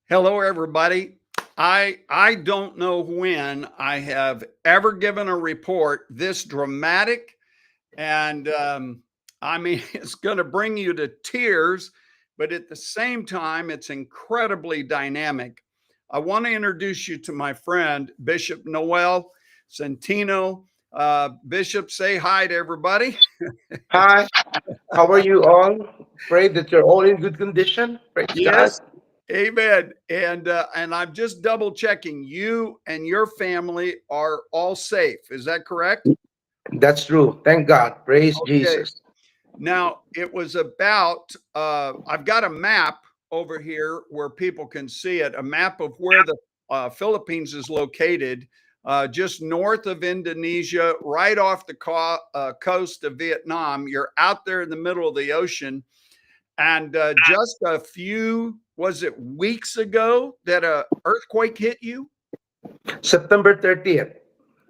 Hello, everybody. I don't know when I have ever given a report this dramatic, and I mean it's going to bring you to tears, but at the same time, it's incredibly dynamic. I want to introduce you to my friend Bishop Noel Centino. Bishop, say hi to everybody. Hi, how are you all? Pray that you're all in good condition. Praise God. Yes. Amen. And I'm just double checking you and your family are all safe. Is that correct? That's true. Thank God. Praise Okay. Jesus. Now it was about I've got a map over here where people can see it, a map of where the Philippines is located, just north of Indonesia, right off the coast of Vietnam. You're out there in the middle of the ocean. And just a few, was it weeks ago that a earthquake hit you? September 30th,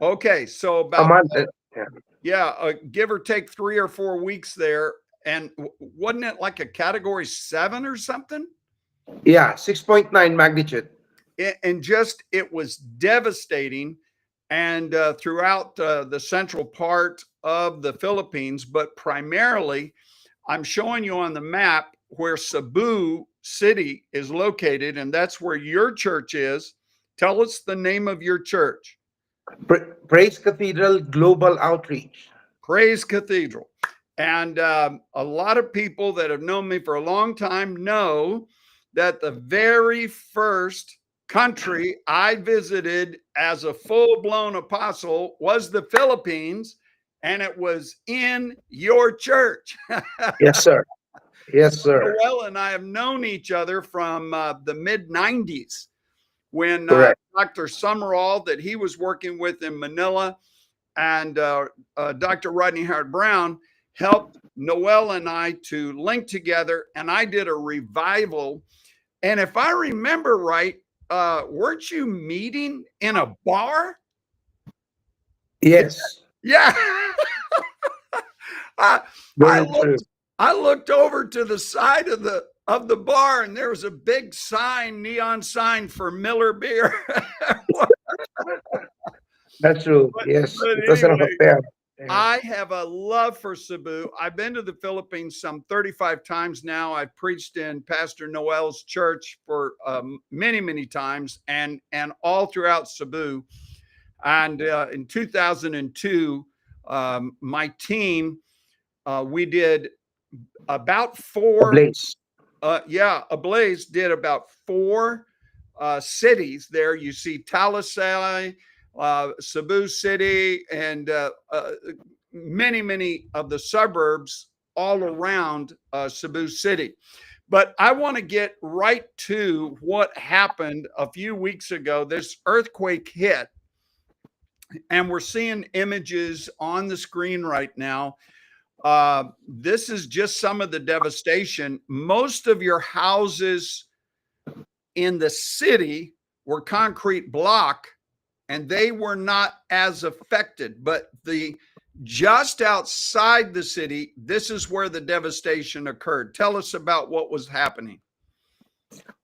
Okay, so a about month. Yeah, yeah, give or take 3 or 4 weeks there, and wasn't it like a category 7 or something? yeah, 6.9 magnitude. And just it was devastating, and throughout the central part of the Philippines, but primarily I'm showing you on the map where Cebu City is located, and that's where your church is. Tell us the name of your church. Praise Cathedral Global Outreach. Praise Cathedral. And a lot of people that have known me for a long time know that the very first country I visited as a full blown apostle was the Philippines, and it was in your church. Yes, sir. Yes, sir. Noel and I have known each other from the mid 90s when Correct. Dr. Summerall, that he was working with in Manila, and Dr. Rodney Howard Brown helped Noel and I to link together. And I did a revival. And if I remember right, weren't you meeting in a bar? Yes, Yeah. I, I very true. looked I looked over to the side of the bar, and there was a big sign, neon sign for Miller beer. but, That's true. Yes, but it was an anyway, hotel. Yeah. I have a love for Cebu. I've been to the Philippines some 35 times now. I've preached in Pastor Noel's church for many, many times, and all throughout Cebu. And in 2002, my team, we did about A four. blaze. Yeah, Ablaze did about four cities there. You see Talisay, Cebu City, and many, many of the suburbs all around Cebu City. But I want to get right to what happened a few weeks ago. This earthquake hit, and we're seeing images on the screen right now. This is just some of the devastation. Most of your houses in the city were concrete block, and they were not as affected. But the just outside the city, this is where the devastation occurred. Tell us about what was happening.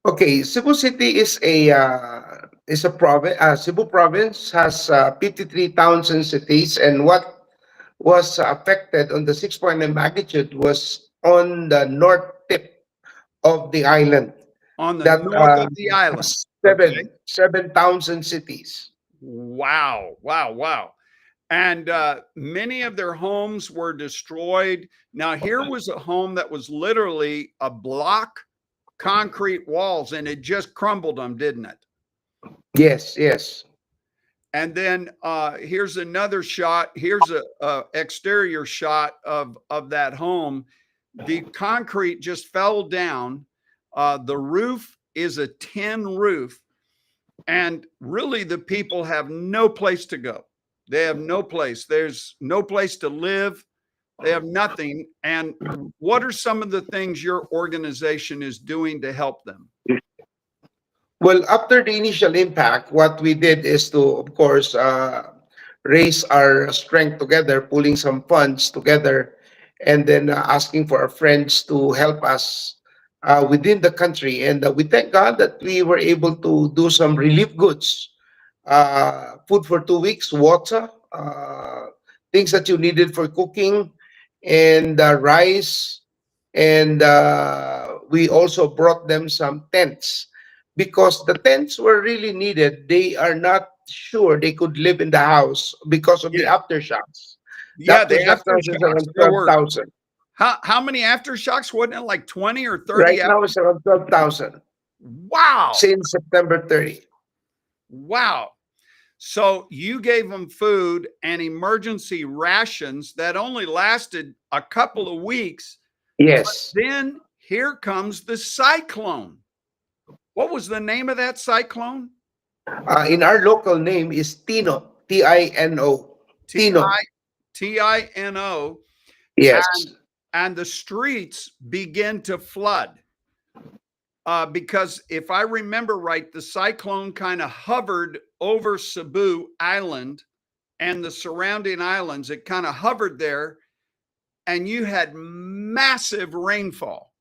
Okay, Cebu City is a province. Cebu province has 53 towns and cities, and what was affected on the 6.9 magnitude was on the north tip of the island. On the That north of the island. has Okay. seven towns and cities. Wow. Wow. Wow. And many of their homes were destroyed. Now, here was a home that was literally a block concrete walls, and it just crumbled them, didn't it? Yes, yes. And then here's another shot. Here's a exterior shot of that home. The concrete just fell down. The roof is a tin roof, and really the people have no place to go. They have no place. There's no place to live. They have nothing. And what are some of the things your organization is doing to help them? Well, after the initial impact, what we did is to, of course, raise our strength together, pulling some funds together, and then asking for our friends to help us within the country. And we thank God that we were able to do some relief goods, food for 2 weeks, water, things that you needed for cooking, and rice. And we also brought them some tents because the tents were really needed. They are not sure they could live in the house because of the Yes. aftershocks. The Yeah, the aftershock now is aftershocks. around There were 12,000. how many aftershocks? Wasn't it like 20 or Right 30 now after? it's around 12,000 Wow. since September 30. Wow. So you gave them food and emergency rations that only lasted a couple of weeks. Yes. Then here comes the cyclone. What was the name of that cyclone? In our local name is Tino, Tino. T I Tino. T I N O. Yes. And the streets begin to flood. Because if I remember right, the cyclone kind of hovered over Cebu Island and the surrounding islands. It kind of hovered there, and you had massive rainfall.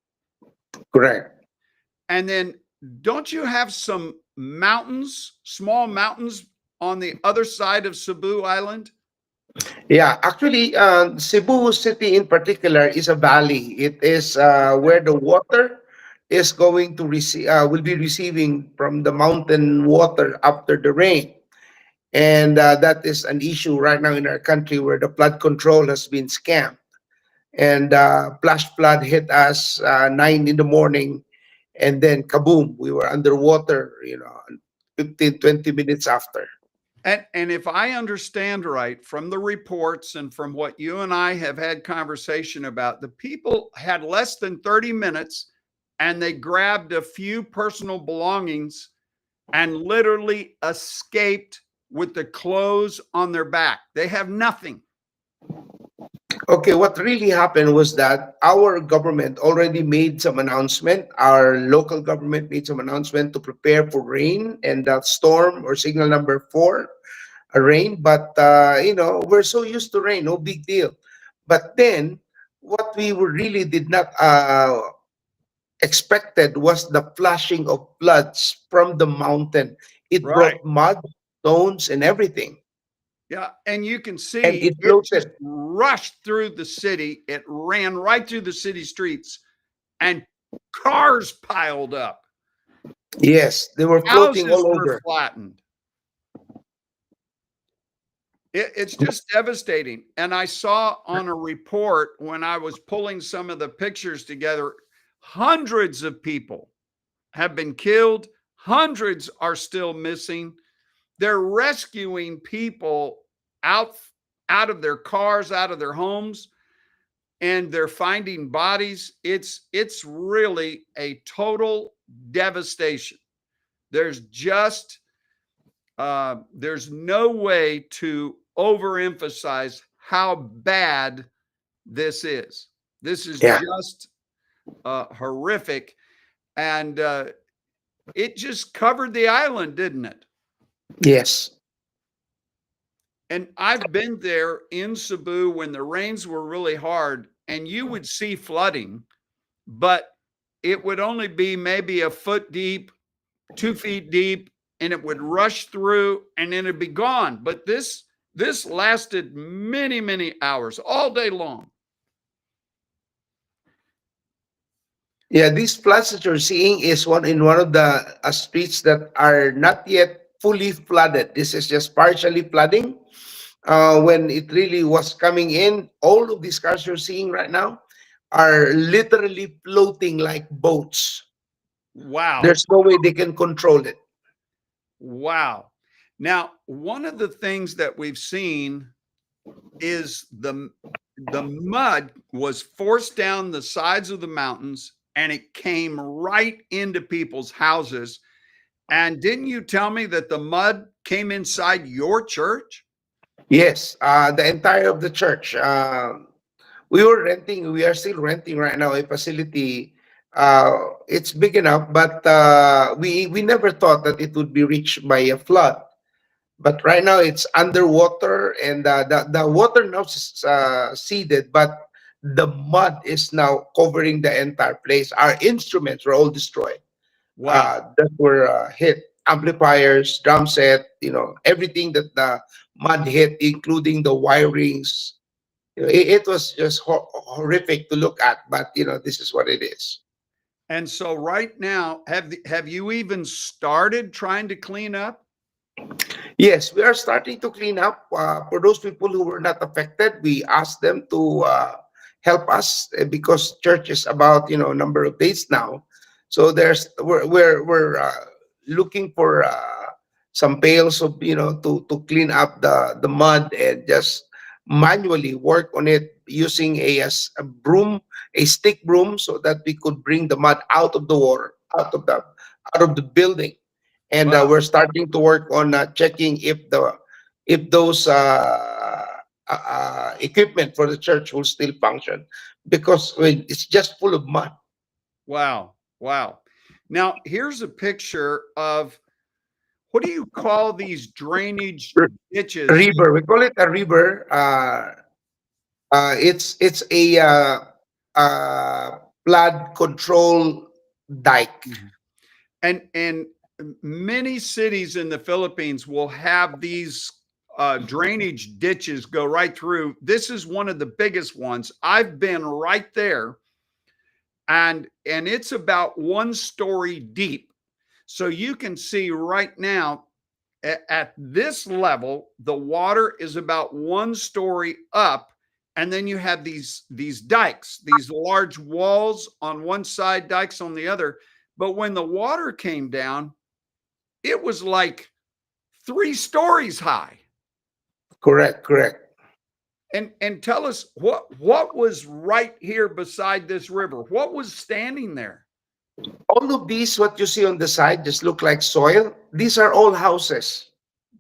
Correct. And then, don't you have some mountains, small mountains on the other side of Cebu Island? Yeah, actually, Cebu City in particular is a valley. It is where the water is going to receive, will be receiving from the mountain water after the rain. And that is an issue right now in our country where the flood control has been scammed. And flash flood hit us 9 in the morning, and then kaboom, we were underwater, 15, 20 minutes after. And if I understand right from the reports and from what you and I have had conversation about, the people had less than 30 minutes and they grabbed a few personal belongings and literally escaped with the clothes on their back. They have nothing. Okay, what really happened was that our government already made some announcement. Our local government made some announcement to prepare for rain and that storm or signal number four, a rain. But we're so used to rain, no big deal. But then, what we were really did not expected was the flashing of floods from the mountain. It Right. brought mud, stones, and everything, Yeah. And you can and see it it just floated. rushed through the city. It ran right through the city streets and cars piled up. Yes, they were floating Houses all were over. flattened. It's just devastating. And I saw on a report when I was pulling some of the pictures together, hundreds of people have been killed, hundreds are still missing. They're rescuing people out out of their cars, out of their homes, and they're finding bodies. It's really a total devastation. There's just there's no way to overemphasize how bad this is. This is Yeah. just horrific, and it just covered the island, didn't it? Yes. And I've been there in Cebu when the rains were really hard, and you would see flooding, but it would only be maybe a foot deep, 2 feet deep, and it would rush through and then it'd be gone. But this lasted many, many hours, all day long. Yeah, these floods that you're seeing is one of the streets that are not yet fully flooded. This is just partially flooding. When it really was coming in, all of these cars you're seeing right now are literally floating like boats. Wow. There's no way they can control it. Wow. Now, one of the things that we've seen is the mud was forced down the sides of the mountains and it came right into people's houses. And didn't you tell me that the mud came inside your church? Yes, the entire of the church. We were renting. We are still renting right now a facility. It's big enough, but we never thought that it would be reached by a flood. But right now it's underwater, and the water now is seeded, but the mud is now covering the entire place. Our instruments were all destroyed. Wow. That were hit. Amplifiers, drum set, everything that the mud hit, including the wirings. It was just horrific to look at, but this is what it is. And so right now, have you even started trying to clean up? Yes, we are starting to clean up. For those people who were not affected, we asked them to help us because church is about number of days now. So we're looking for some pails of to clean up the mud and just manually work on it using a broom, a stick broom, so that we could bring the mud out of the water, out of the building. And Wow. we're starting to work on checking if those equipment for the church will still function, because it's just full of mud. Wow. Wow. Now, here's a picture of what do you call these drainage R- ditches? River, we call it a river. It's a flood control dike. Mhm. And many cities in the Philippines will have these drainage ditches go right through. This is one of the biggest ones. I've been right there, and it's about 1 story deep. So you can see right now at this level, the water is about 1 story up, and then you have these dikes, these large walls on one side, dikes on the other. But when the water came down, it was like 3 stories high. Correct, correct. And tell us what was right here beside this river? What was standing there? All of these, what you see on the side, just look like soil. These are all houses.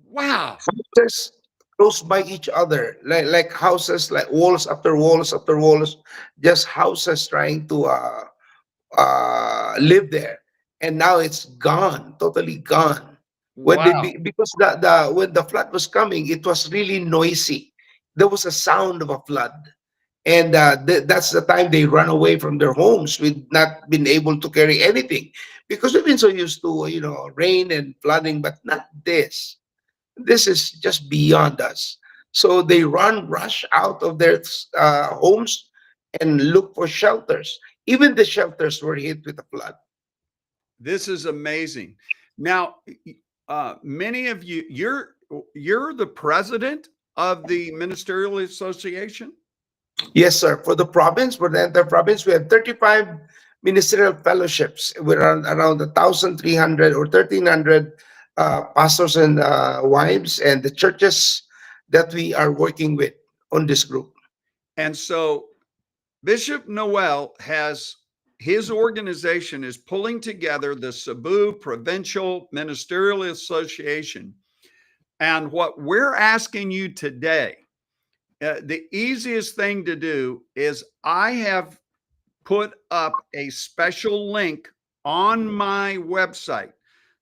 Wow. Houses close by each other, like houses, like walls after walls after walls, just houses trying to live there. And now it's gone, totally gone. Wow. Because the when the flood was coming, it was really noisy. There was a sound of a flood. And that's the time they run away from their homes with not being able to carry anything, because we've been so used to rain and flooding, but not this. This is just beyond us. So they rush out of their homes and look for shelters. Even the shelters were hit with a flood. This is amazing. Now, many of you, you're the president of the Ministerial Association. Yes, sir. For the province, for the entire province, we have 35 ministerial fellowships with around 1,300 or 1,300 pastors and wives, and the churches that we are working with on this group. And so Bishop Noel has his organization is pulling together the Cebu Provincial Ministerial Association. And what we're asking you today, the easiest thing to do is I have put up a special link on my website.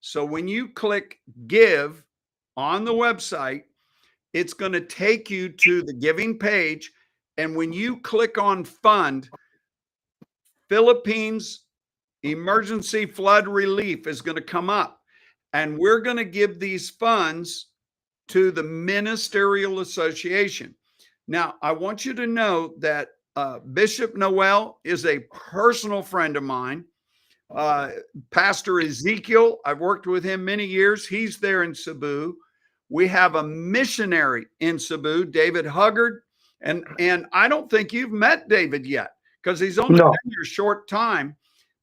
So when you click give on the website, it's going to take you to the giving page. And when you click on fund, Philippines emergency flood relief is going to come up. And we're going to give these funds to the Ministerial Association. Now, I want you to know that Bishop Noel is a personal friend of mine. Uh, Pastor Ezekiel, I've worked with him many years. He's there in Cebu. We have a missionary in Cebu, David Huggard. And I don't think you've met David yet because he's only No, been here a short time,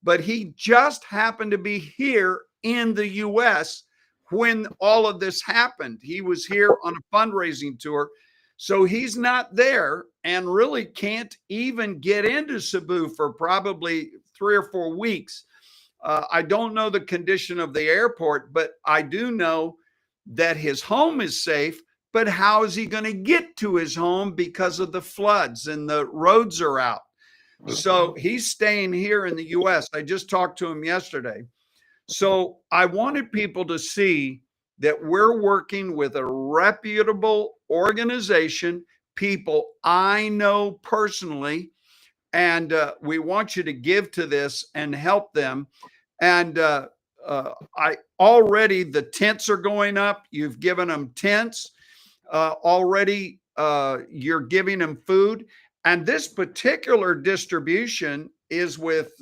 but he just happened to be here in the US when all of this happened. He was here on a fundraising tour. So he's not there and really can't even get into Cebu for probably 3 or 4 weeks. I don't know the condition of the airport, but I do know that his home is safe. But how is he going to get to his home because of the floods and the roads are out? So he's staying here in the US. I just talked to him yesterday. So I wanted people to see that we're working with a reputable organization, people I know personally. and we want you to give to this and help them. And I already, the tents are going up. You've given them tents already. You're giving them food, and this particular distribution is with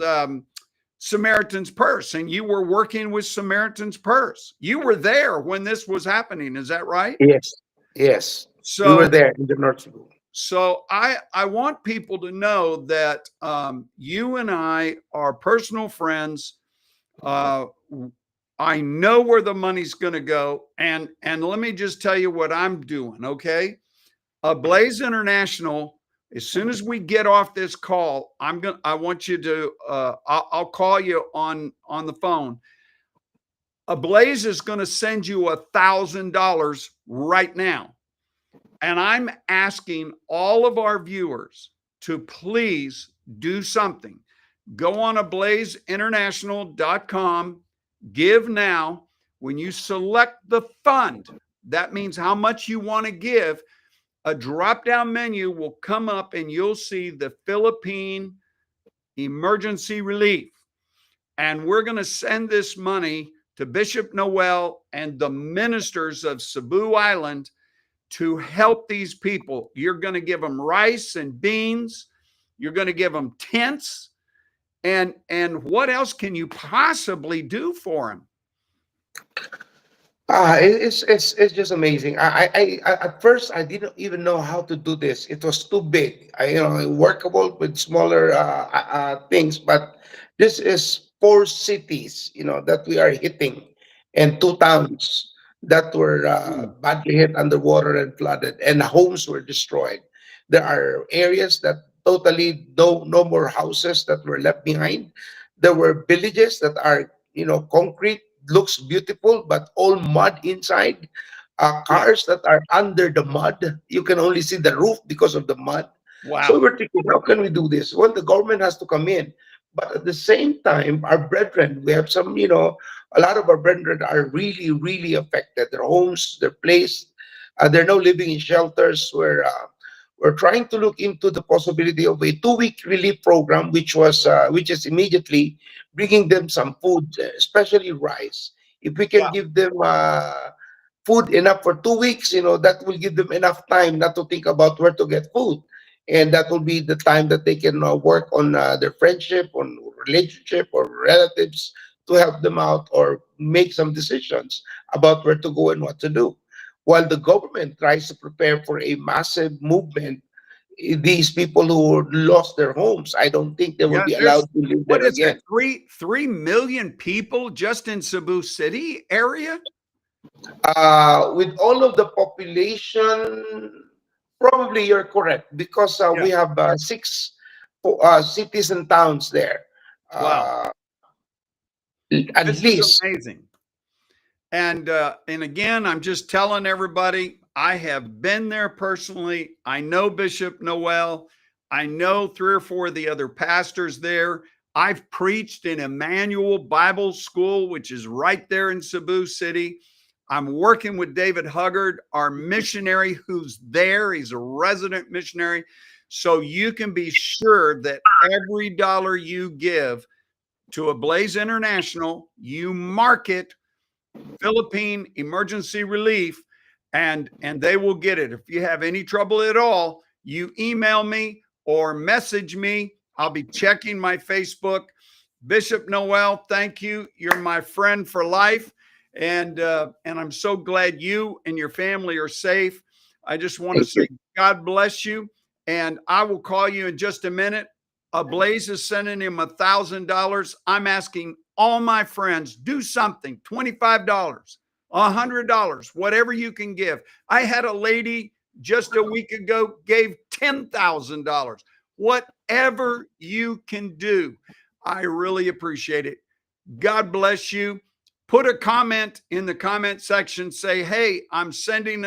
Samaritan's Purse, and you were working with Samaritan's Purse. You were there when this was happening. Is that right? Yes, yes. We were So, there in the North Cebu. I want people to know that you and I are personal friends. Uh, I know where the money's going to go, and let me just tell you what I'm doing. Okay, Blaze International. As soon as we get off this call, I want you to. I'll call you on the phone. Blaze is going to send you $1,000 right now. And I'm asking all of our viewers to please do something. Go on ablazeinternational.com, give now. When you select the fund, that means how much you want to give. A drop down menu will come up and you'll see the Philippine emergency relief. And we're going to send this money to Bishop Noel and the ministers of Cebu Island to help these people. You're going to give them rice and beans. You're going to give them tents. And what else can you possibly do for them? It's just amazing. At first I didn't even know how to do this. It was too big. Workable with smaller things, but this is 4 cities, that we are hitting, and 2 towns that were badly hit underwater and flooded, and homes were destroyed. There are areas that totally no more houses that were left behind. There were villages that are, concrete, looks beautiful, but all mud inside. Yeah. Cars that are under the mud. You can only see the roof because of the mud. So Wow. we're thinking, how can we do this? Well, the government has to come in. But at the same time, our brethren, we have some, a lot of our brethren are really, really affected. Their homes, their place, they're now living in shelters where we're trying to look into the possibility of a 2 week relief program, which is immediately bringing them some food, especially rice. If we can Yeah. give them food enough for 2 weeks, that will give them enough time not to think about where to get food, and that will be the time that they can work on their friendship, on relationship, or relatives to help them out or make some decisions about where to go and what to do. While the government tries to prepare for a massive movement, these people who lost their homes, I don't think they will Yeah. be There's, allowed to live what there is it? again. 3 million people just in Cebu City area? With all of the population, probably you're correct, because Yeah. we have 6 cities and towns there. Wow. Uh, at This is least. amazing. And again, I'm just telling everybody, I have been there personally. I know Bishop Noel. I know 3 or 4 of the other pastors there. I've preached in Emmanuel Bible School, which is right there in Cebu City. I'm working with David Huggard, our missionary who's there. He's a resident missionary. So you can be sure that every dollar you give to Ablaze International, you mark it Philippine emergency relief, and they will get it. If you have any trouble at all, you email me or message me. I'll be checking my Facebook. Bishop Noel, thank you. You're my friend for life, and I'm so glad you and your family are safe. I just want to Thank you. say God bless you, and I will call you in just a minute. Blaze is sending him $1,000. I'm asking all my friends, do something, $25, $100, whatever you can give. I had a lady just a week ago gave $10,000. Whatever you can do, I really appreciate it. God bless you. Put a comment in the comment section. Say, hey, I'm sending